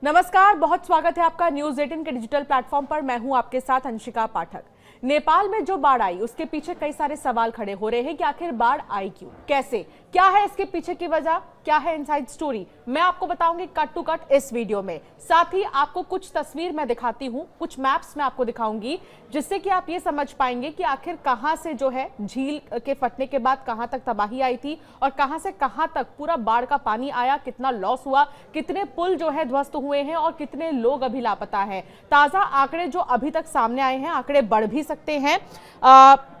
नमस्कार, बहुत स्वागत है आपका न्यूज 18 के डिजिटल प्लेटफॉर्म पर। मैं हूं आपके साथ अंशिका पाठक। नेपाल में जो बाढ़ आई उसके पीछे कई सारे सवाल खड़े हो रहे हैं कि आखिर बाढ़ आई क्यों, कैसे, क्या है इसके पीछे की वजह, क्या है इनसाइड स्टोरी, मैं आपको बताऊंगी कट टू कट इस वीडियो में। साथ ही आपको कुछ तस्वीर मैं दिखाती हूं, कुछ मैप्स मैं आपको दिखाऊंगी, जिससे कि आप ये समझ पाएंगे कि आखिर कहां से जो है झील के फटने के बाद कहां तक तबाही आई थी और कहां से कहां तक पूरा बाढ़ का पानी आया, कितना लॉस हुआ, कितने पुल जो है ध्वस्त हुए हैं और कितने लोग अभी लापता हैं। ताजा आंकड़े जो अभी तक सामने आए हैं, आंकड़े बढ़ भी सकते हैं।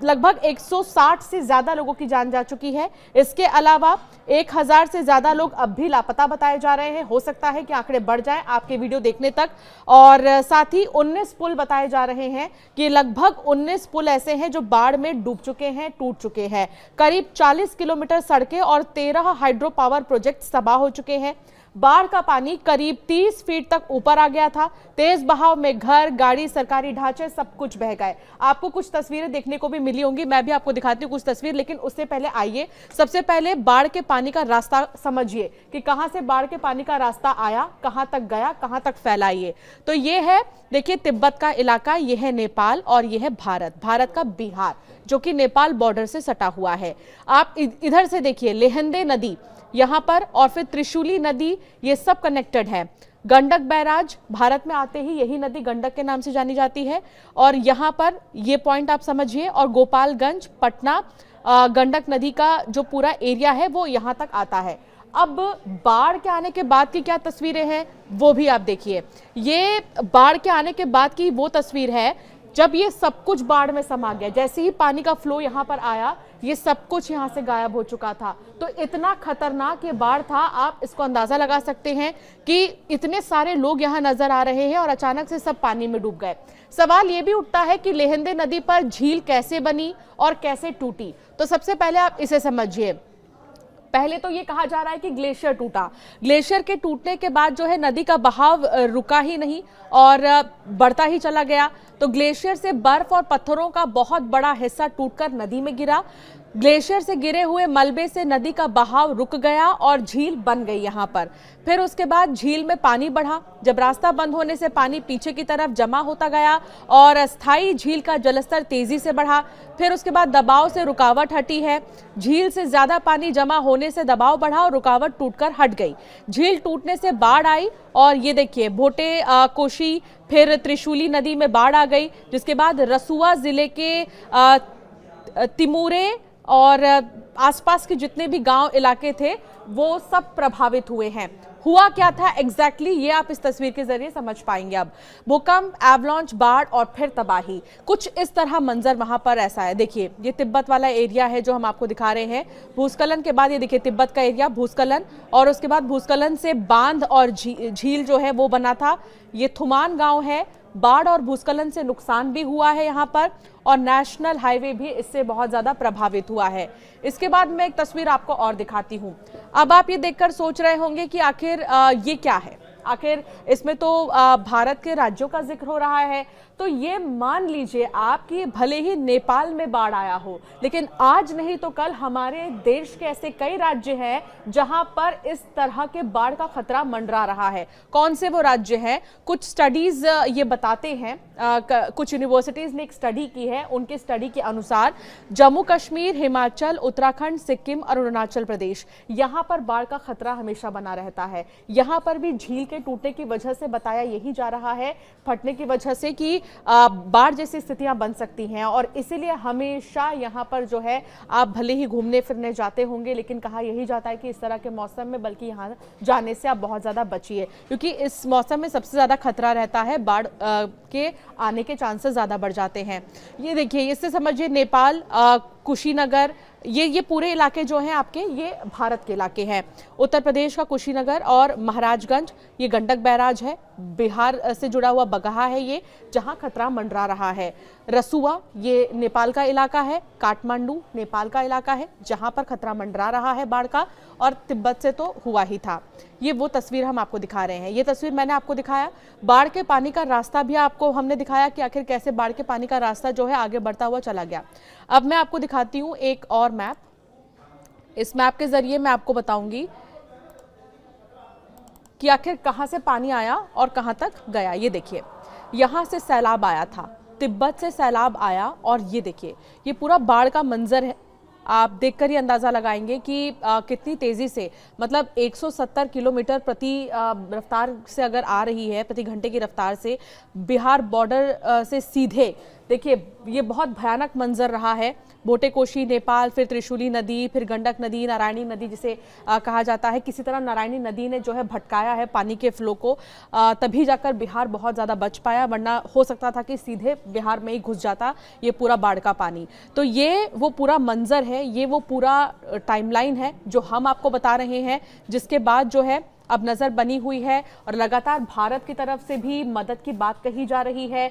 लगभग 160 से ज्यादा लोगों की जान जा चुकी है। इसके अलावा 1000 से ज्यादा लोग अब भी लापता बताए जा रहे हैं। हो सकता है कि आंकड़े बढ़ जाएं आपके वीडियो देखने तक। और साथ ही 19 पुल बताए जा रहे हैं कि लगभग 19 पुल ऐसे हैं जो बाढ़ में डूब चुके हैं, टूट चुके हैं। करीब 40 किलोमीटर सड़कें और 13 हाइड्रो पावर प्रोजेक्ट तबाह हो चुके हैं। बाढ़ का पानी करीब 30 फीट तक ऊपर आ गया था। तेज बहाव में घर, गाड़ी, सरकारी ढांचे सब कुछ बह गए। आपको कुछ तस्वीरें देखने को भी मिली होंगी, मैं भी आपको दिखाती हूँ कुछ तस्वीर। लेकिन उससे पहले आइए सबसे पहले बाढ़ के पानी का रास्ता समझिए कि कहां से बाढ़ के पानी का रास्ता आया, कहां तक गया, कहां तक फैला। ये तो ये है, देखिए, तिब्बत का इलाका, ये है नेपाल और ये है भारत का बिहार, जो कि नेपाल बॉर्डर से सटा हुआ है। आप इधर से देखिए लेहंदे नदी यहां पर और फिर त्रिशूली नदी, ये सब कनेक्टेड है। गंडक बैराज, भारत में आते ही यही नदी गंडक के नाम से जानी जाती है। और यहां पर ये पॉइंट आप समझिए, और गोपालगंज, पटना, गंडक नदी का जो पूरा एरिया है वो यहां तक आता है। अब बाढ़ के आने के बाद की क्या तस्वीरें हैं वो भी आप देखिए। ये बाढ़ के आने के बाद की वो तस्वीर है जब ये सब कुछ बाढ़ में समा गया। जैसे ही पानी का फ्लो यहाँ पर आया, ये सब कुछ यहाँ से गायब हो चुका था। तो इतना खतरनाक ये बाढ़ था, आप इसको अंदाजा लगा सकते हैं कि इतने सारे लोग यहाँ नजर आ रहे हैं और अचानक से सब पानी में डूब गए। सवाल ये भी उठता है कि लेहंदे नदी पर झील कैसे बनी और कैसे टूटी। तो सबसे पहले आप इसे समझिए। पहले तो ये कहा जा रहा है कि ग्लेशियर टूटा। ग्लेशियर के टूटने के बाद जो है नदी का बहाव रुका ही नहीं और बढ़ता ही चला गया। तो ग्लेशियर से बर्फ और पत्थरों का बहुत बड़ा हिस्सा टूटकर नदी में गिरा। ग्लेशियर से गिरे हुए मलबे से नदी का बहाव रुक गया और झील बन गई यहाँ पर। फिर उसके बाद झील में पानी बढ़ा। जब रास्ता बंद होने से पानी पीछे की तरफ जमा होता गया और अस्थायी झील का जलस्तर तेजी से बढ़ा। फिर उसके बाद दबाव से रुकावट हटी है। झील से ज्यादा पानी जमा होने से दबाव बढ़ा और रुकावट टूटकर हट गई। झील टूटने से बाढ़ आई और ये देखिए भोटे, कोशी, फिर त्रिशूली नदी में बाढ़ आ गई। जिसके बाद रसुआ जिले के तिमूरे और आसपास के जितने भी गांव इलाके थे वो सब प्रभावित हुए हैं। हुआ क्या था एग्जैक्टली ये आप इस तस्वीर के जरिए समझ पाएंगे। अब भूकंप, एवलांच, बाढ़ और फिर तबाही, कुछ इस तरह मंजर वहां पर ऐसा है। देखिए ये तिब्बत वाला एरिया है जो हम आपको दिखा रहे हैं। भूस्खलन के बाद ये देखिए तिब्बत का एरिया, भूस्खलन, और उसके बाद भूस्खलन से बांध और झील जो है वो बना था। ये थुमान गांव है। बाढ़ और भूस्खलन से नुकसान भी हुआ है यहाँ पर और नेशनल हाईवे भी इससे बहुत ज्यादा प्रभावित हुआ है। इसके बाद मैं एक तस्वीर आपको और दिखाती हूँ। अब आप ये देखकर सोच रहे होंगे कि आखिर ये क्या है, आखिर इसमें तो भारत के राज्यों का जिक्र हो रहा है। तो ये मान लीजिए आप कि भले ही नेपाल में बाढ़ आया हो, लेकिन आज नहीं तो कल हमारे देश के ऐसे कई राज्य हैं जहां पर इस तरह के बाढ़ का खतरा मंडरा रहा है। कौन से वो राज्य हैं? कुछ स्टडीज ये बताते हैं, कुछ यूनिवर्सिटीज ने एक स्टडी की है। उनके स्टडी के अनुसार जम्मू कश्मीर, हिमाचल, उत्तराखंड, सिक्किम और अरुणाचल प्रदेश, यहां पर बाढ़ का खतरा हमेशा बना रहता है। यहां पर भी झील के टूटने की वजह से बताया यही जा रहा है, फटने की वजह से, कि बाढ़ जैसी स्थितियां बन सकती हैं। और इसीलिए हमेशा यहाँ पर जो है आप भले ही घूमने फिरने जाते होंगे, लेकिन कहा यही जाता है कि इस तरह के मौसम में बल्कि यहाँ जाने से आप बहुत ज़्यादा बचिए, क्योंकि इस मौसम में सबसे ज़्यादा खतरा रहता है, बाढ़ के आने के चांसेस ज़्यादा बढ़ जाते हैं। ये देखिए, इससे समझिए नेपाल, कुशीनगर, ये पूरे इलाके जो हैं आपके, ये भारत के इलाके हैं। उत्तर प्रदेश का कुशीनगर और महाराजगंज, ये गंडक बैराज है। बिहार से जुड़ा हुआ बगहा है ये, जहां खतरा मंडरा रहा है। रसुआ, ये नेपाल का इलाका है। काठमांडू नेपाल का इलाका है जहां पर खतरा मंडरा रहा है बाढ़ का, और तिब्बत से तो हुआ ही था। ये वो तस्वीर हम आपको दिखा रहे हैं। ये तस्वीर मैंने आपको दिखाया, बाढ़ के पानी का रास्ता भी आपको हमने दिखाया कि आखिर कैसे बाढ़ के पानी का रास्ता जो है आगे बढ़ता हुआ चला गया। अब मैं आपको दिखाती हूँ एक और मैप। इस मैप के जरिए मैं आपको बताऊंगी कि आखिर कहां से पानी आया और कहां तक गया। ये देखिए, यहां से सैलाब आया था, तिब्बत से सैलाब आया और ये देखिए, ये पूरा बाढ़ का मंजर है। आप देखकर ही अंदाजा लगाएंगे कि कितनी तेजी से, मतलब 170 किलोमीटर प्रति रफ्तार से अगर आ रही है, प्रति घंटे की रफ्तार से बिहार बॉर्डर से सीधे। देखिए, ये बहुत भयानक मंजर रहा है। बोटेकोशी नेपाल, फिर त्रिशूली नदी, फिर गंडक नदी, नारायणी नदी जिसे कहा जाता है। किसी तरह नारायणी नदी ने जो है भटकाया है पानी के फ्लो को, तभी जाकर बिहार बहुत ज़्यादा बच पाया, वरना हो सकता था कि सीधे बिहार में ही घुस जाता ये पूरा बाढ़ का पानी। तो ये वो पूरा मंजर है, ये वो पूरा टाइमलाइन है जो हम आपको बता रहे हैं, जिसके बाद जो है अब नज़र बनी हुई है और लगातार भारत की तरफ से भी मदद की बात कही जा रही है।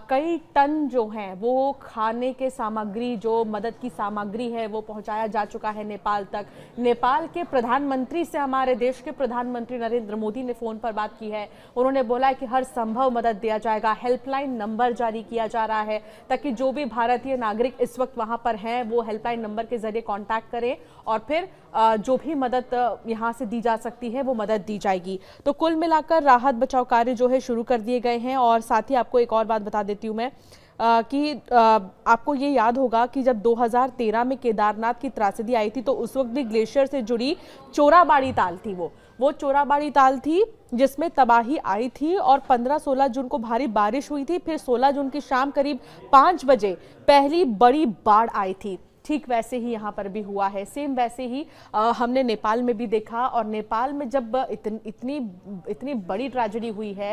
कई टन जो हैं वो खाने के सामग्री, जो मदद की सामग्री है, वो पहुंचाया जा चुका है नेपाल तक। नेपाल के प्रधानमंत्री से हमारे देश के प्रधानमंत्री नरेंद्र मोदी ने फ़ोन पर बात की है। उन्होंने बोला है कि हर संभव मदद दिया जाएगा। हेल्पलाइन नंबर जारी किया जा रहा है ताकि जो भी भारतीय नागरिक इस वक्त वहाँ पर हैं वो हेल्पलाइन नंबर के जरिए कॉन्टैक्ट करें और फिर जो भी मदद यहाँ से दी जा सकती है वो मदद दी जाएगी। तो कुल मिलाकर राहत बचाव कार्य जो है शुरू कर दिए गए हैं। और साथ ही आपको एक और बात बता देती हूँ मैं कि आपको ये याद होगा कि जब 2013 में केदारनाथ की त्रासदी आई थी तो उस वक्त भी ग्लेशियर से जुड़ी चोराबाड़ी ताल थी। वो चोराबाड़ी ताल थी जिसमें तबाही आई थी और 15-16 जून को भारी बारिश हुई थी। फिर 16 जून की शाम करीब 5 बजे पहली बड़ी बाढ़ आई थी। ठीक वैसे ही यहाँ पर भी हुआ है, सेम वैसे ही हमने नेपाल में भी देखा। और नेपाल में जब इतनी बड़ी ट्रेजेडी हुई है,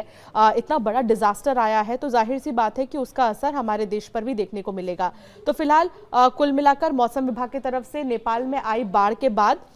इतना बड़ा डिजास्टर आया है, तो जाहिर सी बात है कि उसका असर हमारे देश पर भी देखने को मिलेगा। तो फिलहाल कुल मिलाकर मौसम विभाग की तरफ से नेपाल में आई बाढ़ के बाद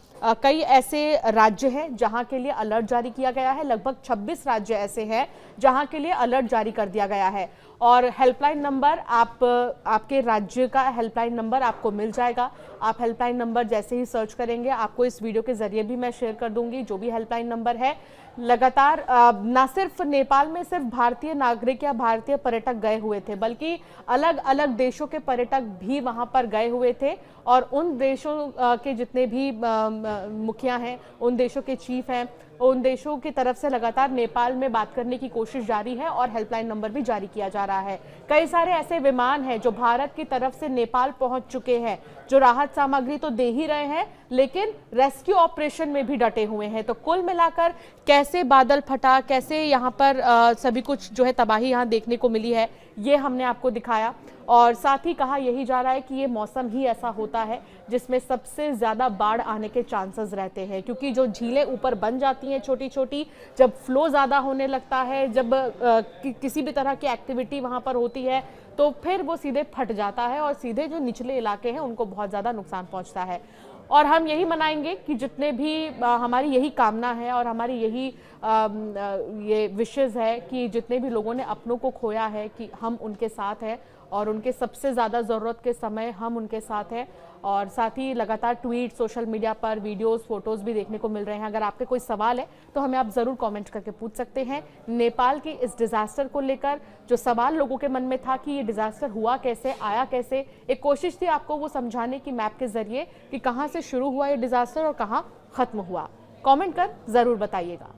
कई ऐसे राज्य हैं जहां के लिए अलर्ट जारी किया गया है। लगभग 26 राज्य ऐसे हैं जहां के लिए अलर्ट जारी कर दिया गया है। और हेल्पलाइन नंबर, आपके राज्य का हेल्पलाइन नंबर आपको मिल जाएगा। आप हेल्पलाइन नंबर जैसे ही सर्च करेंगे, आपको इस वीडियो के जरिए भी मैं शेयर कर दूंगी जो भी हेल्पलाइन नंबर है। लगातार न सिर्फ नेपाल में सिर्फ भारतीय नागरिक या भारतीय पर्यटक गए हुए थे, बल्कि अलग अलग देशों के पर्यटक भी वहां पर गए हुए थे। और उन देशों के जितने भी मुखिया हैं, उन देशों के चीफ हैं, उन देशों की तरफ से लगातार नेपाल में बात करने की कोशिश जारी है और हेल्पलाइन नंबर भी जारी किया जा रहा है। कई सारे ऐसे विमान हैं जो भारत की तरफ से नेपाल पहुंच चुके हैं, जो राहत सामग्री तो दे ही रहे हैं लेकिन रेस्क्यू ऑपरेशन में भी डटे हुए हैं। तो कुल मिलाकर कैसे बादल फटा, कैसे यहाँ पर सभी कुछ जो है तबाही यहाँ देखने को मिली है, ये हमने आपको दिखाया। और साथ ही कहा यही जा रहा है कि ये मौसम ही ऐसा होता है जिसमें सबसे ज़्यादा बाढ़ आने के चांसेस रहते हैं, क्योंकि जो झीलें ऊपर बन जाती हैं छोटी छोटी, जब फ्लो ज़्यादा होने लगता है, जब किसी भी तरह की एक्टिविटी वहाँ पर होती है तो फिर वो सीधे फट जाता है और सीधे जो निचले इलाके हैं उनको बहुत ज़्यादा नुकसान पहुँचता है। और हम यही मनाएंगे कि जितने भी हमारी यही कामना है और हमारी यही ये विशेज़ है कि जितने भी लोगों ने अपनों को खोया है कि हम उनके साथ हैं और उनके सबसे ज़्यादा ज़रूरत के समय हम उनके साथ हैं। और साथ ही लगातार ट्वीट, सोशल मीडिया पर वीडियोस, फोटोज़ भी देखने को मिल रहे हैं। अगर आपके कोई सवाल है तो हमें आप ज़रूर कमेंट करके पूछ सकते हैं। नेपाल की इस डिज़ास्टर को लेकर जो सवाल लोगों के मन में था कि ये डिज़ास्टर हुआ कैसे, आया कैसे, एक कोशिश थी आपको वो समझाने की मैप के ज़रिए कि कहाँ से शुरू हुआ ये डिज़ास्टर और कहाँ ख़त्म हुआ। कमेंट कर ज़रूर बताइएगा।